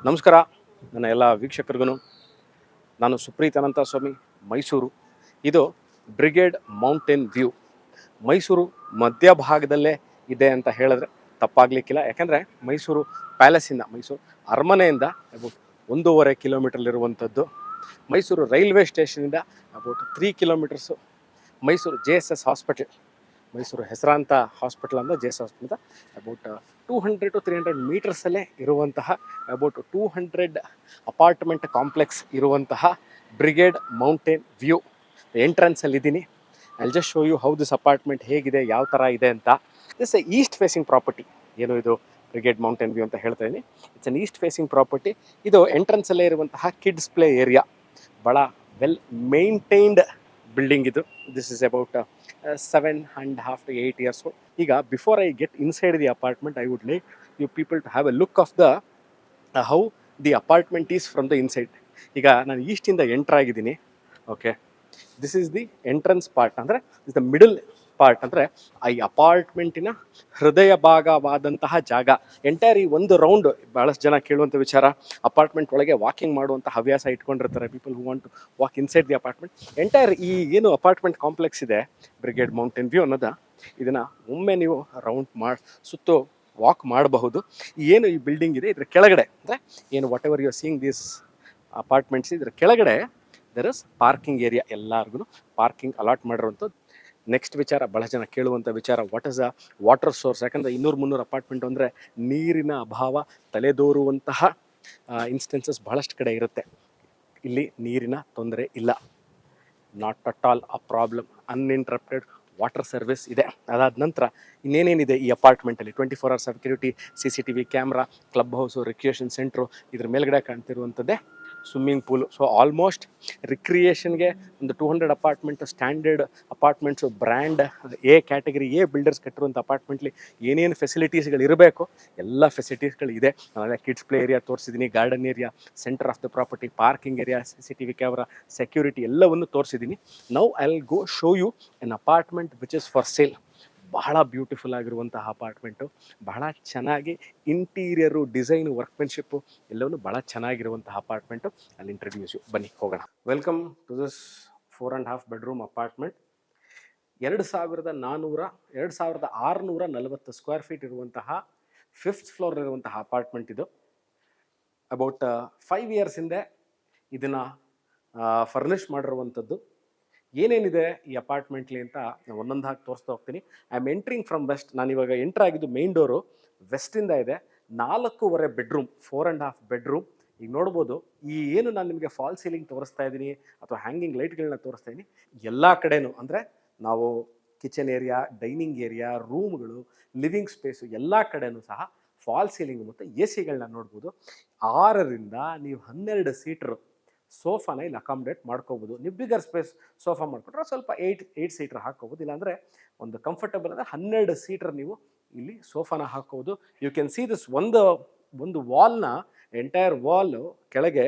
ನಮಸ್ಕಾರ ನನ್ನ ಎಲ್ಲ ವೀಕ್ಷಕರಿಗೂ. ನಾನು ಸುಪ್ರೀತ್ ಅನಂತ ಸ್ವಾಮಿ, ಮೈಸೂರು. ಇದು ಬ್ರಿಗೇಡ್ ಮೌಂಟೇನ್ ವ್ಯೂ. ಮೈಸೂರು ಮಧ್ಯಭಾಗದಲ್ಲೇ ಇದೆ ಅಂತ ಹೇಳಿದ್ರೆ ತಪ್ಪಾಗಲಿಕ್ಕಿಲ್ಲ. ಯಾಕೆಂದರೆ ಮೈಸೂರು ಪ್ಯಾಲೇಸಿಂದ, ಮೈಸೂರು ಅರಮನೆಯಿಂದ ಅಬೌಟ್ 1.5 ಕಿಲೋಮೀಟರ್ಲಿರುವಂಥದ್ದು. ಮೈಸೂರು ರೈಲ್ವೆ ಸ್ಟೇಷನಿಂದ about 3 kilometres. Mysuru JSS hospital, Mysuru ಹೆಸರಾಂತ ಹಾಸ್ಪಿಟಲ್ ಅಂದರೆ JSS ಹಾಸ್ಪಿಟಲ್ ಅಬೌಟ್ 200 to 300 ಮೀಟರ್ಸಲ್ಲೇ ಇರುವಂತಹ ಅಬೌಟ್ 200 ಅಪಾರ್ಟ್ಮೆಂಟ್ ಕಾಂಪ್ಲೆಕ್ಸ್ ಇರುವಂತಹ ಬ್ರಿಗೇಡ್ ಮೌಂಟೇನ್ ವ್ಯೂ ಎಂಟ್ರೆನ್ಸಲ್ಲಿದ್ದೀನಿ. I'll just show you how this apartment ಹೇಗಿದೆ, ಯಾವ ಥರ ಇದೆ ಅಂತ. This east facing property. ಏನು ಇದು ಬ್ರಿಗೇಡ್ ಮೌಂಟೇನ್ ವ್ಯೂ ಅಂತ ಹೇಳ್ತಾ ಇದ್ದೀನಿ. It's an east facing property. ಇದು ಎಂಟ್ರೆನ್ಸಲ್ಲೇ ಇರುವಂತಹ ಕಿಡ್ಸ್ ಪ್ಲೇ ಏರಿಯಾ. ಭಾಳ ವೆಲ್ ಮೇಂಟೈನ್ಡ್ ಬಿಲ್ಡಿಂಗ್ ಇದು. This is about 7.5 to 8 years old. ಈಗ before I get inside the apartment, I would like you people to have a look of the how the apartment is from the inside. ಈಗ ನಾನು ಈಸ್ಟಿಂದ enter ಆಗಿದ್ದೀನಿ. Okay, this is the entrance part, ಅಂದರೆ is the middle part, ಅಂದರೆ ಈ ಅಪಾರ್ಟ್ಮೆಂಟಿನ ಹೃದಯ ಭಾಗವಾದಂತಹ ಜಾಗ. Entire ಈ ಒಂದು ರೌಂಡ್ ಭಾಳಷ್ಟು ಜನ ಕೇಳುವಂಥ ವಿಚಾರ, ಅಪಾರ್ಟ್ಮೆಂಟ್ ಒಳಗೆ ವಾಕಿಂಗ್ ಮಾಡುವಂಥ ಹವ್ಯಾಸ ಇಟ್ಕೊಂಡಿರ್ತಾರೆ people who want to walk inside the apartment. Entire ಈ ಏನು ಅಪಾರ್ಟ್ಮೆಂಟ್ ಕಾಂಪ್ಲೆಕ್ಸ್ ಇದೆ ಬ್ರಿಗೇಡ್ ಮೌಂಟೇನ್ ವ್ಯೂ ಅನ್ನೋದು, ಇದನ್ನು ಒಮ್ಮೆ ನೀವು ರೌಂಡ್ ಸುತ್ತು ವಾಕ್ ಮಾಡಬಹುದು. ಏನು ಈ ಬಿಲ್ಡಿಂಗ್ ಇದೆ ಇದರ ಕೆಳಗಡೆ, ಅಂದರೆ ಏನು whatever you are seeing this apartments, ಇದರ ಕೆಳಗಡೆ ದರ್ ಇಸ್ ಪಾರ್ಕಿಂಗ್ ಏರಿಯಾ. ಎಲ್ಲರಿಗೂ ಪಾರ್ಕಿಂಗ್ ಅಲಾಟ್ ಮಾಡಿರುವಂಥದ್ದು. ನೆಕ್ಸ್ಟ್ ವಿಚಾರ, ಭಾಳ ಜನ ಕೇಳುವಂಥ ವಿಚಾರ, what is a water source. ಯಾಕಂದರೆ 200-300 ಅಪಾರ್ಟ್ಮೆಂಟ್ ಅಂದರೆ ನೀರಿನ ಅಭಾವ ತಲೆದೋರುವಂತಹ ಇನ್ಸ್ಟೆನ್ಸಸ್ ಭಾಳಷ್ಟು ಕಡೆ ಇರುತ್ತೆ. ಇಲ್ಲಿ ನೀರಿನ ತೊಂದರೆ ಇಲ್ಲ, not at all a problem. Uninterrupted water service ಇದೆ. ಅದಾದ ನಂತರ ಇನ್ನೇನೇನಿದೆ ಈ ಅಪಾರ್ಟ್ಮೆಂಟಲ್ಲಿ, 24 hours security, CCTV camera, clubhouse, recreation centre, ಇದ್ರ ಮೇಲ್ಗಡೆ ಕಾಣ್ತಿರುವಂಥದ್ದೇ ಸ್ವಿಮ್ಮಿಂಗ್ ಪೂಲು. ಸೊ ಆಲ್ಮೋಸ್ಟ್ ರಿಕ್ರಿಯೇಷನ್ಗೆ ಒಂದು 200 apartment, standard apartments, brand A category, A builders ಕಟ್ಟಿರುವಂಥ ಅಪಾರ್ಟ್ಮೆಂಟ್ಲಿ ಏನೇನು ಫೆಸಿಲಿಟೀಸ್ಗಳು ಇರಬೇಕು ಎಲ್ಲ ಫೆಸಿಲಿಟೀಸ್ಗಳು ಇದೆ. ನಾಳೆ ಕಿಡ್ಸ್ ಪ್ಲೇ ಏರಿಯಾ ತೋರಿಸಿದ್ದೀನಿ, garden area, centre of the property, parking area, CCTV camera, security ಎಲ್ಲವನ್ನು ತೋರಿಸಿದ್ದೀನಿ. Now I will go show you an apartment which is for sale. ಬಹಳ ಬ್ಯೂಟಿಫುಲ್ ಆಗಿರುವಂತಹ ಅಪಾರ್ಟ್ಮೆಂಟು, ಬಹಳ ಚೆನ್ನಾಗಿ ಇಂಟೀರಿಯರು, ಡಿಸೈನು, ವರ್ಕ್ಮೆನ್ಶಿಪ್ಪು ಎಲ್ಲವೂ ಭಾಳ ಚೆನ್ನಾಗಿರುವಂತಹ ಅಪಾರ್ಟ್ಮೆಂಟು. ಅಲ್ಲಿ ಇಂಟ್ರಡ್ಯೂಸ್ ಯು, ಬನ್ನಿ ಹೋಗೋಣ. Welcome to this 4.5 bedroom apartment. 2640 square feet ಇರುವಂತಹ 5th ಫ್ಲೋರ್ ಇರುವಂತಹ ಅಪಾರ್ಟ್ಮೆಂಟ್ ಇದು. ಅಬೌಟ್ 5 years ಹಿಂದೆ ಇದನ್ನು ಫರ್ನಿಷ್ ಮಾಡಿರುವಂಥದ್ದು. ಏನೇನಿದೆ ಈ ಅಪಾರ್ಟ್ಮೆಂಟ್ಲಿ ಅಂತ ಒಂದೊಂದು ಹಾಕಿ ತೋರಿಸ್ತಾ ಹೋಗ್ತೀನಿ. I am entering from west. ನಾನಿವಾಗ ಎಂಟ್ರ್ ಆಗಿದ್ದು ಮೇನ್ ಡೋರು ವೆಸ್ಟಿಂದ ಇದೆ. 4.5 ಬೆಡ್ರೂಮ್, 4.5 ಬೆಡ್ರೂಮ್. ಈಗ ನೋಡ್ಬೋದು, ಈ ಏನು ನಾನು ನಿಮಗೆ ಫಾಲ್ ಸೀಲಿಂಗ್ ತೋರಿಸ್ತಾ ಇದ್ದೀನಿ ಅಥವಾ ಹ್ಯಾಂಗಿಂಗ್ ಲೈಟ್ಗಳನ್ನ ತೋರಿಸ್ತಾ ಇದ್ದೀನಿ, ಎಲ್ಲ ಕಡೆನೂ ಅಂದರೆ ನಾವು ಕಿಚನ್ ಏರಿಯಾ, ಡೈನಿಂಗ್ ಏರಿಯಾ, ರೂಮ್ಗಳು, ಲಿವಿಂಗ್ ಸ್ಪೇಸು ಎಲ್ಲ ಕಡೆನೂ ಸಹ ಫಾಲ್ ಸೀಲಿಂಗ್ ಮತ್ತು AC ನೋಡ್ಬೋದು. 6ರಿಂದ ನೀವು 12 ಸೀಟ್ರು ಸೋಫಾನ ಇಲ್ಲಿ ಅಕಾಮಿಡೇಟ್ ಮಾಡ್ಕೋಬೋದು. ನೀವು ಬಿಗರ್ ಸ್ಪೇಸ್ ಸೋಫಾ ಮಾಡ್ಕೊಂಡ್ರೆ ಸ್ವಲ್ಪ 8 ಸೀಟ್ರ್ ಹಾಕ್ಕೋಬೋದು. ಇಲ್ಲಾಂದರೆ ಒಂದು ಕಂಫರ್ಟಬಲ್ ಅಂದರೆ 12 ಸೀಟ್ರ್ ನೀವು ಇಲ್ಲಿ ಸೋಫಾನ ಹಾಕ್ಕೋಬೋದು. ಯು ಕ್ಯಾನ್ ಸಿ ದಿಸ್ ಒಂದು ವಾಲ್ನ, ಎಂಟೈರ್ ವಾಲು ಕೆಳಗೆ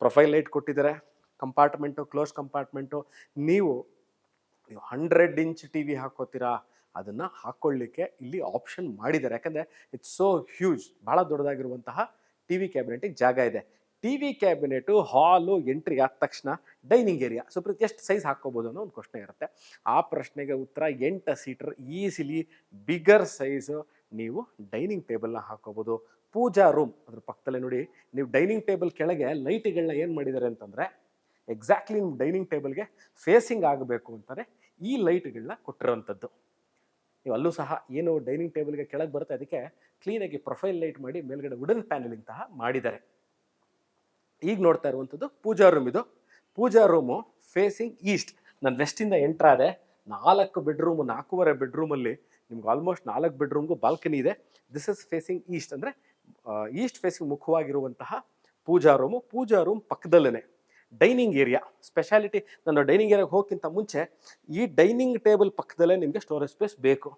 ಪ್ರೊಫೈಲ್ ಲೈಟ್ ಕೊಟ್ಟಿದ್ದಾರೆ. Compartment, close compartment. ನೀವು 100 ಇಂಚ್ TV ಹಾಕ್ಕೋತೀರಾ, ಅದನ್ನು ಹಾಕ್ಕೊಳ್ಳಿಕ್ಕೆ ಇಲ್ಲಿ ಆಪ್ಷನ್ ಮಾಡಿದ್ದಾರೆ. ಯಾಕಂದರೆ ಇಟ್ಸ್ ಸೋ ಹ್ಯೂಜ್, ಭಾಳ ದೊಡ್ಡದಾಗಿರುವಂತಹ TV ಕ್ಯಾಬಿನೆಟಿಗೆ ಜಾಗ ಇದೆ. TV ಕ್ಯಾಬಿನೆಟು, ಹಾಲು, ಎಂಟ್ರಿ ಆದ ತಕ್ಷಣ ಡೈನಿಂಗ್ ಏರಿಯಾ. ಸೊ ಎಷ್ಟು ಸೈಜ್ ಹಾಕ್ಕೋಬೋದು ಅನ್ನೋ ಒಂದು ಪ್ರಶ್ನೆ ಇರುತ್ತೆ. ಆ ಪ್ರಶ್ನೆಗೆ ಉತ್ತರ 8 ಸೀಟರ್ ಈಸಿಲಿ ಬಿಗರ್ ಸೈಜು ನೀವು ಡೈನಿಂಗ್ ಟೇಬಲ್ನ ಹಾಕ್ಕೋಬೋದು. ಪೂಜಾ ರೂಮ್ ಅದ್ರ ಪಕ್ಕದಲ್ಲೇ ನೋಡಿ, ನೀವು ಡೈನಿಂಗ್ ಟೇಬಲ್ ಕೆಳಗೆ ಲೈಟ್ಗಳನ್ನ ಏನು ಮಾಡಿದ್ದಾರೆ ಅಂತಂದರೆ, ಎಕ್ಸಾಕ್ಟ್ಲಿ ನಿಮ್ಮ ಡೈನಿಂಗ್ ಟೇಬಲ್ಗೆ ಫೇಸಿಂಗ್ ಆಗಬೇಕು ಅಂತಾನೆ ಈ ಲೈಟ್ಗಳನ್ನ ಕೊಟ್ಟಿರೋವಂಥದ್ದು. ನೀವು ಅಲ್ಲೂ ಸಹ ಏನು ಡೈನಿಂಗ್ ಟೇಬಲ್ಗೆ ಕೆಳಗೆ ಬರುತ್ತೆ ಅದಕ್ಕೆ ಕ್ಲೀನಾಗಿ ಪ್ರೊಫೈಲ್ ಲೈಟ್ ಮಾಡಿ ಮೇಲ್ಗಡೆ ವುಡನ್ ಪ್ಯಾನಲಿಂಗ್ ಸಹ ಮಾಡಿದ್ದಾರೆ. ಈಗ ನೋಡ್ತಾ ಇರುವಂಥದ್ದು ಪೂಜಾ ರೂಮ್. ಇದು ಪೂಜಾ ರೂಮು ಫೇಸಿಂಗ್ ಈಸ್ಟ್. ನಾನು ವೆಸ್ಟಿಂದ ಎಂಟ್ರ್ ಆದೆ. 4 ಬೆಡ್ರೂಮು, 4.5 ಬೆಡ್ರೂಮಲ್ಲಿ ನಿಮ್ಗೆ ಆಲ್ಮೋಸ್ಟ್ 4 ಬೆಡ್ರೂಮ್ಗೂ ಬಾಲ್ಕನಿ ಇದೆ. ದಿಸ್ ಇಸ್ ಫೇಸಿಂಗ್ ಈಸ್ಟ್, ಅಂದರೆ ಈಸ್ಟ್ ಫೇಸಿಂಗ್ ಮುಖವಾಗಿರುವಂತಹ ಪೂಜಾ ರೂಮು. ಪೂಜಾ ರೂಮ್ ಪಕ್ಕದಲ್ಲೇ ಡೈನಿಂಗ್ ಏರಿಯಾ. ಸ್ಪೆಷಾಲಿಟಿ, ನಾನು ಡೈನಿಂಗ್ ಏರಿಯಾಗೆ ಹೋಗೋಕ್ಕಿಂತ ಮುಂಚೆ ಈ ಡೈನಿಂಗ್ ಟೇಬಲ್ ಪಕ್ಕದಲ್ಲೇ ನಿಮಗೆ ಸ್ಟೋರೇಜ್ ಸ್ಪೇಸ್ ಬೇಕು.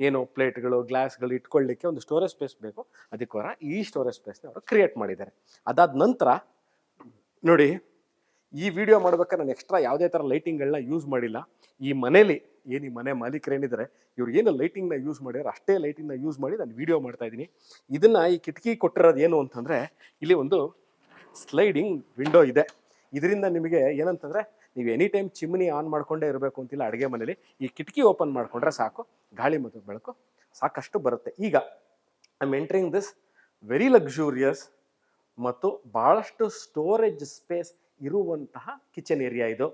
ಏನು ಪ್ಲೇಟ್ಗಳು, ಗ್ಲಾಸ್ಗಳು ಇಟ್ಕೊಳ್ಳಿಕ್ಕೆ ಒಂದು ಸ್ಟೋರೇಜ್ ಸ್ಪೇಸ್ ಬೇಕು. ಅದಕ್ಕೋರ ಈ ಸ್ಟೋರೇಜ್ ಸ್ಪೇಸ್ನ ಅವರು ಕ್ರಿಯೇಟ್ ಮಾಡಿದ್ದಾರೆ. ಅದಾದ ನಂತರ ನೋಡಿ, ಈ ವಿಡಿಯೋ ಮಾಡ್ಬೇಕಾದ್ರೆ ನಾನು ಎಕ್ಸ್ಟ್ರಾ ಯಾವುದೇ ಥರ ಲೈಟಿಂಗ್ಗಳನ್ನ ಯೂಸ್ ಮಾಡಿಲ್ಲ. ಈ ಮನೇಲಿ ಏನು ಈ ಮನೆ ಮಾಲೀಕರು ಏನಿದ್ದಾರೆ ಇವ್ರು ಏನು ಲೈಟಿಂಗ್ನ ಯೂಸ್ ಮಾಡ್ಯಾರ ಅಷ್ಟೇ ಲೈಟಿಂಗ್ನ ಯೂಸ್ ಮಾಡಿ ನಾನು ವಿಡಿಯೋ ಮಾಡ್ತಾ ಇದ್ದೀನಿ. ಇದನ್ನು ಈ ಕಿಟಕಿ ಕೊಟ್ಟಿರೋದು ಏನು ಅಂತಂದರೆ ಇಲ್ಲಿ ಒಂದು ಸ್ಲೈಡಿಂಗ್ ವಿಂಡೋ ಇದೆ. ಇದರಿಂದ ನಿಮಗೆ ಏನಂತಂದರೆ ನೀವು ಎನಿ ಟೈಮ್ ಚಿಮ್ನಿ ಆನ್ ಮಾಡಿಕೊಂಡೇ ಇರಬೇಕು ಅಂತಿಲ್ಲ. ಅಡುಗೆ ಮನೇಲಿ ಈ ಕಿಟಕಿ ಓಪನ್ ಮಾಡಿಕೊಂಡ್ರೆ ಸಾಕು, ಗಾಳಿ ಮತ್ತು ಬೆಳಕು ಸಾಕಷ್ಟು ಬರುತ್ತೆ. ಈಗ I am entering this very luxurious ಮತ್ತು ಭಾಳಷ್ಟು ಸ್ಟೋರೇಜ್ ಸ್ಪೇಸ್ ಇರುವಂತಹ ಕಿಚನ್ ಏರಿಯಾ ಇದು.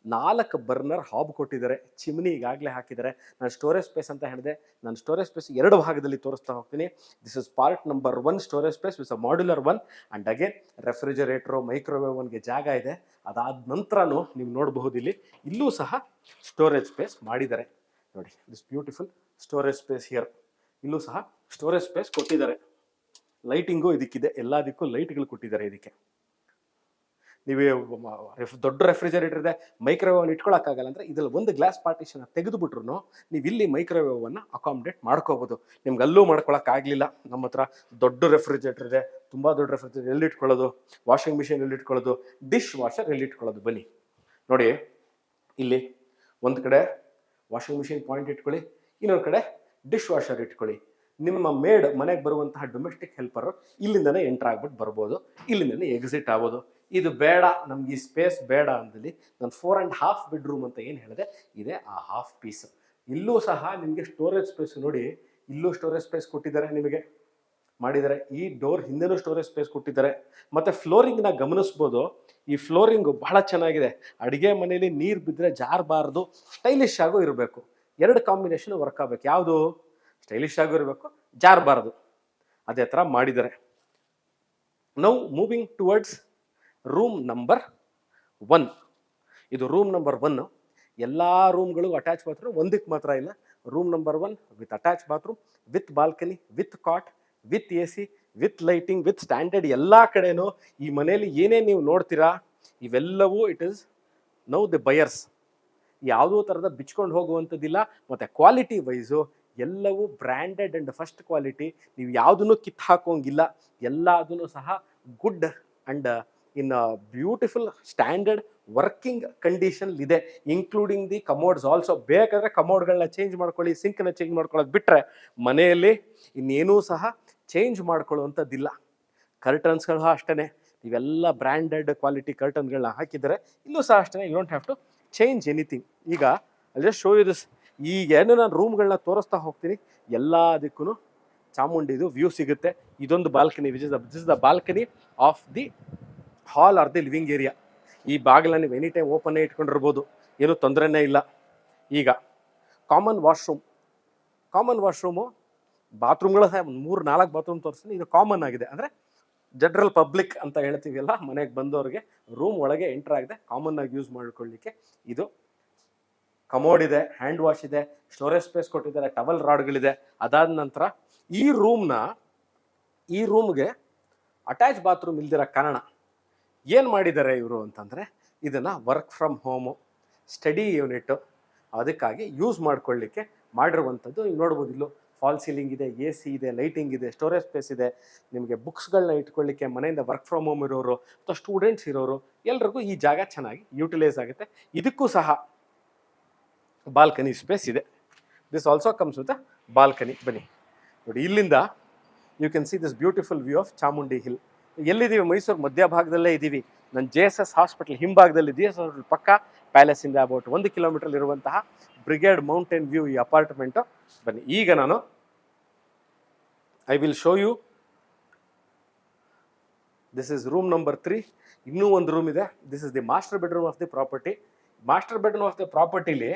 4 ಬರ್ನರ್ ಹಾಬ್ ಕೊಟ್ಟಿದ್ದಾರೆ, ಚಿಮ್ನಿ ಈಗಾಗಲೇ ಹಾಕಿದ್ದಾರೆ. ನಾನು ಸ್ಟೋರೇಜ್ ಸ್ಪೇಸ್ ಅಂತ ಹೇಳಿದೆ, ನಾನು ಸ್ಟೋರೇಜ್ ಸ್ಪೇಸ್ 2 ಭಾಗದಲ್ಲಿ ತೋರಿಸ್ತಾ ಹೋಗ್ತೀನಿ. This is part number 1 storage space with a modular 1 and again refrigerator microwave 1ಗೆ ಜಾಗ ಇದೆ. ಅದಾದ ನಂತರನೂ ನೀವು ನೋಡಬಹುದು ಇಲ್ಲೂ ಸಹ ಸ್ಟೋರೇಜ್ ಸ್ಪೇಸ್ ಮಾಡಿದ್ದಾರೆ ನೋಡಿ. This beautiful storage space here. ಇಲ್ಲೂ ಸಹ ಸ್ಟೋರೇಜ್ ಸ್ಪೇಸ್ ಕೊಟ್ಟಿದ್ದಾರೆ. ಲೈಟಿಂಗು ಇದಕ್ಕಿದೆ, ಎಲ್ಲದಕ್ಕೂ ಲೈಟ್ಗಳು ಕೊಟ್ಟಿದ್ದಾರೆ. ಇದಕ್ಕೆ ನೀವು ದೊಡ್ಡ ರೆಫ್ರಿಜರೇಟರ್ ಇದೆ, ಮೈಕ್ರೋವೇವ್ ಇಟ್ಕೊಳ್ಳೋಕ್ಕಾಗಲ್ಲ ಅಂದರೆ ಇದ್ರಲ್ಲಿ ಒಂದು ಗ್ಲಾಸ್ ಪಾರ್ಟಿಷನ್ ತೆಗೆದುಬಿಟ್ರು ನೀವು ಇಲ್ಲಿ ಮೈಕ್ರೋವೇವನ್ನು ಅಕಾಮಿಡೇಟ್ ಮಾಡ್ಕೋಬೋದು. ನಿಮ್ಗೆ ಅಲ್ಲೂ ಮಾಡ್ಕೊಳಕ್ಕಾಗಲಿಲ್ಲ, ನಮ್ಮ ಹತ್ರ ದೊಡ್ಡ ರೆಫ್ರಿಜರೇಟರ್ ಇದೆ, ತುಂಬ ದೊಡ್ಡ ರೆಫ್ರಿಜರೇಟರ್ ಎಲ್ಲಿ ಇಟ್ಕೊಳ್ಳೋದು, ವಾಷಿಂಗ್ ಮಿಷಿನ್ ಎಲ್ಲಿ ಇಟ್ಕೊಳ್ಳೋದು, ಡಿಶ್ ವಾಷರ್ ಎಲ್ಲಿ ಇಟ್ಕೊಳ್ಳೋದು, ಬನ್ನಿ ನೋಡಿ. ಇಲ್ಲಿ ಒಂದು ಕಡೆ ವಾಷಿಂಗ್ ಮಿಷಿನ್ ಪಾಯಿಂಟ್ ಇಟ್ಕೊಳ್ಳಿ, ಇನ್ನೊಂದು ಕಡೆ ಡಿಶ್ ವಾಷರ್ ಇಟ್ಕೊಳ್ಳಿ. ನಿಮ್ಮ ಮೇಡ್ ಮನೆಗೆ ಬರುವಂತಹ ಡೊಮೆಸ್ಟಿಕ್ ಹೆಲ್ಪರು ಇಲ್ಲಿಂದನೇ ಎಂಟರ್ ಆಗ್ಬಿಟ್ಟು ಬರ್ಬೋದು, ಇಲ್ಲಿಂದನೇ ಎಕ್ಸಿಟ್ ಆಗ್ಬೋದು. ಇದು ಬೇಡ, ನಮ್ಗೆ ಈ ಸ್ಪೇಸ್ ಬೇಡ ಅಂದಲ್ಲಿ ನಾನು 4.5 ಬೆಡ್ರೂಮ್ ಅಂತ ಏನು ಹೇಳಿದೆ ಇದೆ ಆ ಹಾಫ್ ಪೀಸ್. ಇಲ್ಲೂ ಸಹ ನಿಮಗೆ ಸ್ಟೋರೇಜ್ ಸ್ಪೇಸ್ ನೋಡಿ, ಇಲ್ಲೂ ಸ್ಟೋರೇಜ್ ಸ್ಪೇಸ್ ಕೊಟ್ಟಿದ್ದಾರೆ ನಿಮಗೆ ಮಾಡಿದ್ದಾರೆ. ಈ ಡೋರ್ ಹಿಂದೆನೂ ಸ್ಟೋರೇಜ್ ಸ್ಪೇಸ್ ಕೊಟ್ಟಿದ್ದಾರೆ. ಮತ್ತು ಫ್ಲೋರಿಂಗ್ನ ಗಮನಿಸ್ಬೋದು, ಈ ಫ್ಲೋರಿಂಗು ಬಹಳ ಚೆನ್ನಾಗಿದೆ. ಅಡುಗೆ ಮನೇಲಿ ನೀರು ಬಿದ್ದರೆ ಜಾರಬಾರ್ದು, ಸ್ಟೈಲಿಶ್ ಆಗು ಇರಬೇಕು. 2 ಕಾಂಬಿನೇಷನ್ ವರ್ಕ್ ಆಗಬೇಕು. ಯಾವುದು ಸ್ಟೈಲಿಶ್ ಆಗು ಇರಬೇಕು, ಜಾರಬಾರ್ದು, ಅದೇ ಥರ ಮಾಡಿದ್ದಾರೆ. Now moving towards room number 1. ಇದು ರೂಮ್ ನಂಬರ್ 1. ಎಲ್ಲ ರೂಮ್ಗಳು ಅಟ್ಯಾಚ್ ಬಾತ್ರೂಮ್, ಒಂದಕ್ಕೆ ಮಾತ್ರ ಇಲ್ಲ. Room number 1 with attach bathroom, with balcony, with cot, with AC, with lighting, with standard. ಎಲ್ಲ ಕಡೆನೂ ಈ ಮನೆಯಲ್ಲಿ ಏನೇ ನೀವು ನೋಡ್ತೀರಾ ಇವೆಲ್ಲವೂ it is now the buyers. ಯಾವುದೋ ಥರದ ಬಿಚ್ಕೊಂಡು ಹೋಗುವಂಥದ್ದಿಲ್ಲ. ಮತ್ತು ಕ್ವಾಲಿಟಿ ವೈಸು ಎಲ್ಲವೂ ಬ್ರ್ಯಾಂಡೆಡ್ ಆ್ಯಂಡ್ ಫಸ್ಟ್ ಕ್ವಾಲಿಟಿ. ನೀವು ಯಾವುದನ್ನು ಕಿತ್ತು ಹಾಕೋಂಗಿಲ್ಲ, ಎಲ್ಲದೂ ಸಹ good and in beautiful standard working condition ಇದೆ, ಇನ್ಕ್ಲೂಡಿಂಗ್ ದಿ ಕಮೋಡ್ಸ್ ಆಲ್ಸೋ. ಬೇಕಾದರೆ ಕಮೋಡ್ಗಳನ್ನ ಚೇಂಜ್ ಮಾಡ್ಕೊಳ್ಳಿ, ಸಿಂಕನ್ನ ಚೇಂಜ್ ಮಾಡ್ಕೊಳ್ಳೋದು ಬಿಟ್ಟರೆ ಮನೆಯಲ್ಲಿ ಇನ್ನೇನೂ ಸಹ ಚೇಂಜ್ ಮಾಡ್ಕೊಳ್ಳುವಂಥದ್ದಿಲ್ಲ. ಕರ್ಟನ್ಸ್ಗಳು ಅಷ್ಟೇ, ಇವೆಲ್ಲ ಬ್ರ್ಯಾಂಡೆಡ್ ಕ್ವಾಲಿಟಿ ಕರ್ಟನ್ಗಳನ್ನ ಹಾಕಿದರೆ. ಇಲ್ಲೂ ಸಹ ಅಷ್ಟೇ, you don't have to change anything. ಈಗ ಅಲ್ಲಿ ಜಸ್ಟ್ ಶೋ ಯು ದಿಸ್. ಈಗೇನು ನಾನು ರೂಮ್ಗಳನ್ನ ತೋರಿಸ್ತಾ ಹೋಗ್ತೀನಿ, ಎಲ್ಲದಕ್ಕೂ ಚಾಮುಂಡಿದು ವ್ಯೂ ಸಿಗುತ್ತೆ. ಇದೊಂದು balcony, this is the balcony of the hall R the living area. ಈ ಬಾಗಿಲನ್ನ ನೀವು ಎನಿ ಟೈಮ್ ಓಪನ್ನೇ ಇಟ್ಕೊಂಡಿರ್ಬೋದು, ಏನೂ ತೊಂದರೆನೇ ಇಲ್ಲ. ಈಗ ಕಾಮನ್ ವಾಶ್ರೂಮು ಬಾತ್ರೂಮ್ಗಳು 3-4 ಬಾತ್ರೂಮ್ ತೋರಿಸ್ತೀನಿ. ಇದು ಕಾಮನ್ ಆಗಿದೆ, ಅಂದರೆ ಜನರಲ್ ಪಬ್ಲಿಕ್ ಅಂತ ಹೇಳ್ತೀವಲ್ಲ, ಮನೆಗೆ ಬಂದವ್ರಿಗೆ ರೂಮ್ ಒಳಗೆ ಎಂಟರ್ ಆಗಿದೆ ಕಾಮನ್ ಆಗಿ ಯೂಸ್ ಮಾಡ್ಕೊಳ್ಳಿಕ್ಕೆ. ಇದು ಕಮೋಡ್ ಇದೆ, ಹ್ಯಾಂಡ್ ವಾಶ್ ಇದೆ, ಸ್ಟೋರೇಜ್ ಸ್ಪೇಸ್ ಕೊಟ್ಟಿದ್ದಾರೆ, ಟವಲ್ ರಾಡ್ಗಳಿದೆ. ಅದಾದ ನಂತರ ಈ ರೂಮ್ಗೆ ಅಟ್ಯಾಚ್ ಬಾತ್ರೂಮ್ ಇಲ್ದಿರೋ ಕಾರಣ ಏನು ಮಾಡಿದ್ದಾರೆ ಇವರು ಅಂತಂದರೆ, ಇದನ್ನು work from home study unit ಅದಕ್ಕಾಗಿ ಯೂಸ್ ಮಾಡ್ಕೊಳ್ಳಿಕ್ಕೆ ಮಾಡಿರುವಂಥದ್ದು. ನೀವು ನೋಡ್ಬೋದು, ಇಲ್ಲೂ ಫಾಲ್ ಸೀಲಿಂಗ್ ಇದೆ, AC ಇದೆ, ಲೈಟಿಂಗ್ ಇದೆ, ಸ್ಟೋರೇಜ್ ಸ್ಪೇಸ್ ಇದೆ. ನಿಮಗೆ ಬುಕ್ಸ್ಗಳನ್ನ ಇಟ್ಕೊಳ್ಳಿಕ್ಕೆ ಮನೆಯಿಂದ ವರ್ಕ್ ಫ್ರಮ್ ಹೋಮ್ ಇರೋರು ಅಥವಾ ಸ್ಟೂಡೆಂಟ್ಸ್ ಇರೋರು ಎಲ್ರಿಗೂ ಈ ಜಾಗ ಚೆನ್ನಾಗಿ ಯೂಟಿಲೈಸ್ ಆಗುತ್ತೆ. ಇದಕ್ಕೂ ಸಹ ಬಾಲ್ಕನಿ ಸ್ಪೇಸ್ ಇದೆ. This also comes with a balcony. ಬನ್ನಿ ನೋಡಿ, ಇಲ್ಲಿಂದ you can see this beautiful view of Chamundi hill. ಎಲ್ಲಿದ್ದೀವಿ? ಮೈಸೂರು ಮಧ್ಯಭಾಗದಲ್ಲೇ ಇದ್ದೀವಿ. ನಾನು JSS ಹಾಸ್ಪಿಟಲ್ ಹಿಂಭಾಗದಲ್ಲಿ, JSS ಹಾಸ್ಪಿಟಲ್ ಪಕ್ಕ, ಪ್ಯಾಲೇಸಿಂದ ಅಬೌಟ್ 1 ಕಿಲೋಮೀಟರ್ ಇರುವಂತಹ ಬ್ರಿಗೇಡ್ ಮೌಂಟೇನ್ ವ್ಯೂ ಈ ಅಪಾರ್ಟ್ಮೆಂಟು. ಬನ್ನಿ, ಈಗ ನಾನು I will show you. This is room number 3. ಇನ್ನೂ ಒಂದು ರೂಮ್ ಇದೆ. This is the master bedroom of the property. Master bedroom of the ಪ್ರಾಪರ್ಟಿಲಿ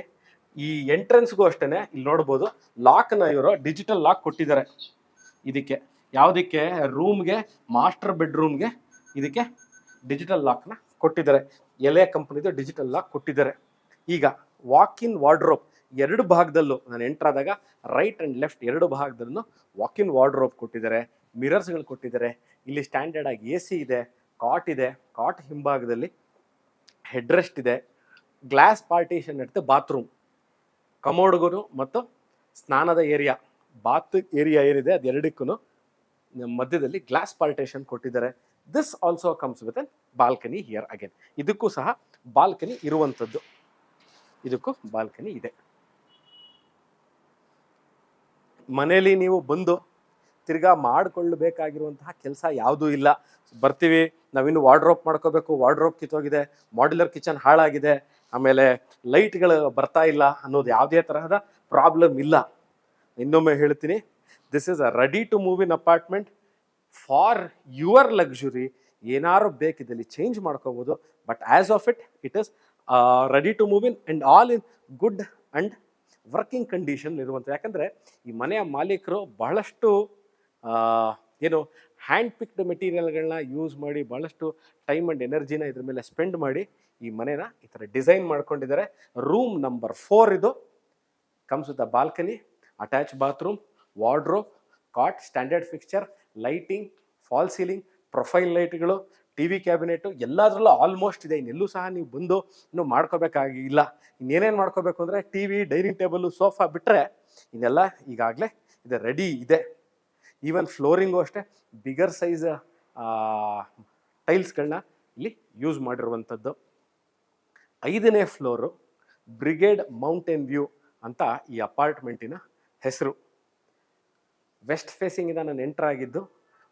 ಈ ಎಂಟ್ರೆನ್ಸ್ಗೂ ಅಷ್ಟೇ ಇಲ್ಲಿ ನೋಡ್ಬೋದು, ಲಾಕ್ನ ಇವರು ಡಿಜಿಟಲ್ ಲಾಕ್ ಕೊಟ್ಟಿದ್ದಾರೆ. ಇದಕ್ಕೆ ಯಾವುದಕ್ಕೆ? ರೂಮ್ಗೆ, ಮಾಸ್ಟರ್ ಬೆಡ್ರೂಮ್ಗೆ ಇದಕ್ಕೆ ಡಿಜಿಟಲ್ ಲಾಕ್ನ ಕೊಟ್ಟಿದ್ದಾರೆ. ಎಲೆ ಕಂಪ್ನಿದು ಡಿಜಿಟಲ್ ಲಾಕ್ ಕೊಟ್ಟಿದ್ದಾರೆ. ಈಗ ವಾಕ್-ಇನ್ ವಾರ್ಡ್ರೋಬ್ 2 ಭಾಗದಲ್ಲೂ ನಾನು ಎಂಟ್ರಾದಾಗ ರೈಟ್ ಆ್ಯಂಡ್ ಲೆಫ್ಟ್ 2 ಭಾಗದಲ್ಲೂ ವಾಕ್-ಇನ್ ವಾರ್ಡ್ರೋಬ್ ಕೊಟ್ಟಿದ್ದಾರೆ, ಮಿರರ್ಸ್ಗಳು ಕೊಟ್ಟಿದ್ದಾರೆ. ಇಲ್ಲಿ ಸ್ಟ್ಯಾಂಡರ್ಡ್ ಆಗಿ AC ಇದೆ, ಕಾಟ್ ಇದೆ, ಕಾಟ್ ಹಿಂಭಾಗದಲ್ಲಿ ಹೆಡ್ ರೆಸ್ಟ್ ಇದೆ, ಗ್ಲಾಸ್ ಪಾರ್ಟಿಷನ್ ಇರುತ್ತೆ. ಬಾತ್ರೂಮ್, ಕಮೋಡ್ಗೂ ಮತ್ತು ಸ್ನಾನದ ಏರಿಯಾ, ಬಾತ್ ಏರಿಯಾ ಏನಿದೆ ಅದೆರಡಕ್ಕೂ ಮಧ್ಯದಲ್ಲಿ ಗ್ಲಾಸ್ ಪಾರ್ಟಿಷನ್ ಕೊಟ್ಟಿದ್ದಾರೆ. This also comes with N balcony here again. ಇದಕ್ಕೂ ಸಹ ಬಾಲ್ಕನಿ ಇರುವಂಥದ್ದು, ಇದಕ್ಕೂ ಬಾಲ್ಕನಿ ಇದೆ. ಮನೇಲಿ ನೀವು ಬಂದು ತಿರ್ಗಾ ಮಾಡಿಕೊಳ್ಳಬೇಕಾಗಿರುವಂತಹ ಕೆಲಸ ಯಾವುದೂ ಇಲ್ಲ. ಬರ್ತೀವಿ, ನಾವಿನ್ನು ವಾರ್ಡ್ರೋಬ್ ಮಾಡ್ಕೋಬೇಕು, ವಾರ್ಡ್ರೋಬ್ ಕಿತ್ತೋಗಿದೆ, ಮಾಡ್ಯುಲರ್ ಕಿಚನ್ ಹಾಳಾಗಿದೆ, ಆಮೇಲೆ ಲೈಟ್ಗಳು ಬರ್ತಾ ಇಲ್ಲ ಅನ್ನೋದು ಯಾವುದೇ ತರಹದ ಪ್ರಾಬ್ಲಮ್ ಇಲ್ಲ. ಇನ್ನೊಮ್ಮೆ ಹೇಳ್ತೀನಿ, this is a ready to move in apartment for your luxury. ಏನಾರು ಬೇಕಿದ್ದಲ್ಲಿ ಚೇಂಜ್ ಮಾಡ್ಕೋಬೋದು, but as of it is ready to move in and all in good and working condition ಇರುವಂಥ. ಯಾಕಂದರೆ ಈ ಮನೆಯ ಮಾಲೀಕರು ಬಹಳಷ್ಟು ಏನು ಹ್ಯಾಂಡ್ ಪಿಕ್ಡ್ ಮೆಟೀರಿಯಲ್ಗಳನ್ನ ಯೂಸ್ ಮಾಡಿ ಭಾಳಷ್ಟು ಟೈಮ್ ಆ್ಯಂಡ್ ಎನರ್ಜಿನ ಇದ್ರ ಮೇಲೆ ಸ್ಪೆಂಡ್ ಮಾಡಿ ಈ ಮನೇನ ಈ ಥರ ಡಿಸೈನ್ ಮಾಡ್ಕೊಂಡಿದ್ದಾರೆ. ರೂಮ್ ನಂಬರ್ 4 ಇದು. Comes with the balcony, attach bathroom, wardrobe, cot, standard fixture, lighting, fall ceiling, profile ಲೈಟ್ಗಳು, ಟಿ ವಿ ಕ್ಯಾಬಿನೆಟು ಎಲ್ಲದರಲ್ಲೂ ಆಲ್ಮೋಸ್ಟ್ ಇದೆ. ಇನ್ನೆಲ್ಲೂ ಸಹ ನೀವು ಬಂದು ಇನ್ನೂ ಮಾಡ್ಕೋಬೇಕಾಗಿಲ್ಲ. ಇನ್ನೇನೇನು ಮಾಡ್ಕೋಬೇಕು ಅಂದರೆ T V, dining table, sofa ಬಿಟ್ಟರೆ ಇದೆಲ್ಲ ಈಗಾಗಲೇ ಇದೆ, ರೆಡಿ ಇದೆ. ಈವನ್ ಫ್ಲೋರಿಂಗು ಅಷ್ಟೇ ಬಿಗರ್ ಸೈಜ್ ಟೈಲ್ಸ್ಗಳನ್ನ ಇಲ್ಲಿ ಯೂಸ್ ಮಾಡಿರುವಂಥದ್ದು. 5ನೇ ಫ್ಲೋರು ಬ್ರಿಗೇಡ್ ಮೌಂಟೇನ್ ವ್ಯೂ ಅಂತ ಈ ಅಪಾರ್ಟ್ಮೆಂಟಿನ ಹೆಸರು. ವೆಸ್ಟ್ ಫೇಸಿಂಗಿಂದ ನಾನು ಎಂಟರ್ ಆಗಿದ್ದು.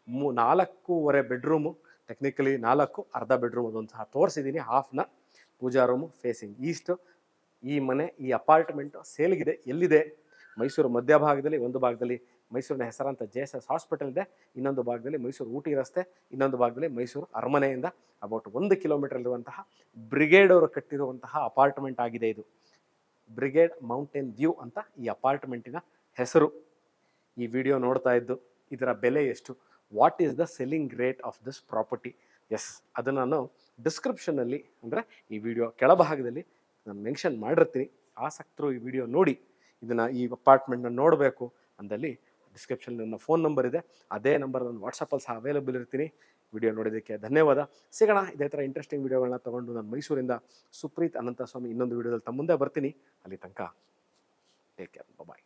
4.5 ಬೆಡ್ರೂಮು, ಟೆಕ್ನಿಕಲಿ 4, ಅರ್ಧ ಬೆಡ್ರೂಮ್ ಅದೊಂದು ಸಹ ತೋರಿಸಿದ್ದೀನಿ. ಹಾಫ್ನ ಪೂಜಾ ರೂಮು ಫೇಸಿಂಗ್ ಈಸ್ಟು. ಈ ಮನೆ, ಈ ಅಪಾರ್ಟ್ಮೆಂಟು ಸೇಲ್ಗಿದೆ. ಎಲ್ಲಿದೆ? ಮೈಸೂರು ಮಧ್ಯಭಾಗದಲ್ಲಿ. ಒಂದು ಭಾಗದಲ್ಲಿ ಮೈಸೂರಿನ ಹೆಸರಾಂತ JSS ಹಾಸ್ಪಿಟಲ್ ಇದೆ, ಇನ್ನೊಂದು ಭಾಗದಲ್ಲಿ ಮೈಸೂರು ಊಟಿ ರಸ್ತೆ, ಇನ್ನೊಂದು ಭಾಗದಲ್ಲಿ ಮೈಸೂರು ಅರಮನೆಯಿಂದ ಅಬೌಟ್ 1 ಕಿಲೋಮೀಟರ್ ಇರುವಂತಹ ಬ್ರಿಗೇಡ್ ಅವರು ಕಟ್ಟಿರುವಂತಹ ಅಪಾರ್ಟ್ಮೆಂಟ್ ಆಗಿದೆ ಇದು. ಬ್ರಿಗೇಡ್ ಮೌಂಟೇನ್ ವ್ಯೂ ಅಂತ ಈ ಅಪಾರ್ಟ್ಮೆಂಟಿನ ಹೆಸರು. ಈ ವಿಡಿಯೋ ನೋಡ್ತಾ ಇದ್ದು ಇದರ ಬೆಲೆ ಎಷ್ಟು, what is the selling rate of this property, yes ಅದನ್ನು ನಾನು ಡಿಸ್ಕ್ರಿಪ್ಷನಲ್ಲಿ ಅಂದರೆ ಈ ವಿಡಿಯೋ ಕೆಳಭಾಗದಲ್ಲಿ ನಾನು ಮೆನ್ಷನ್ ಮಾಡಿರ್ತೀನಿ. ಆಸಕ್ತರು ಈ ವಿಡಿಯೋ ನೋಡಿ ಇದನ್ನು, ಈ ಅಪಾರ್ಟ್ಮೆಂಟ್ನ ನೋಡಬೇಕು ಅಂದಲ್ಲಿ ಡಿಸ್ಕ್ರಿಪ್ಷನ್ ನನ್ನ ಫೋನ್ ನಂಬರ್ ಇದೆ, ಅದೇ ನಂಬರ್ ನಾನು ವಾಟ್ಸಪ್ಪಲ್ಲಿ ಸಹ ಅವೈಲೇಬಲ್ ಇರ್ತೀನಿ. ವಿಡಿಯೋ ನೋಡೋದಕ್ಕೆ ಧನ್ಯವಾದ. ಸಿಗೋಣ ಇದೇ ಥರ ಇಂಟ್ರೆಸ್ಟಿಂಗ್ ವಿಡಿಯೋಗಳನ್ನ ತೊಗೊಂಡು ನಾನು ಮೈಸೂರಿಂದ ಸುಪ್ರೀತ್ ಅನಂತಸ್ವಾಮಿ ಇನ್ನೊಂದು ವಿಡಿಯೋದಲ್ಲಿ ತಮ್ಮ ಮುಂದೆ ಬರ್ತೀನಿ. ಅಲ್ಲಿ ತನಕ ಟೇಕ್ ಕೇರ್, ಬಾಯ್.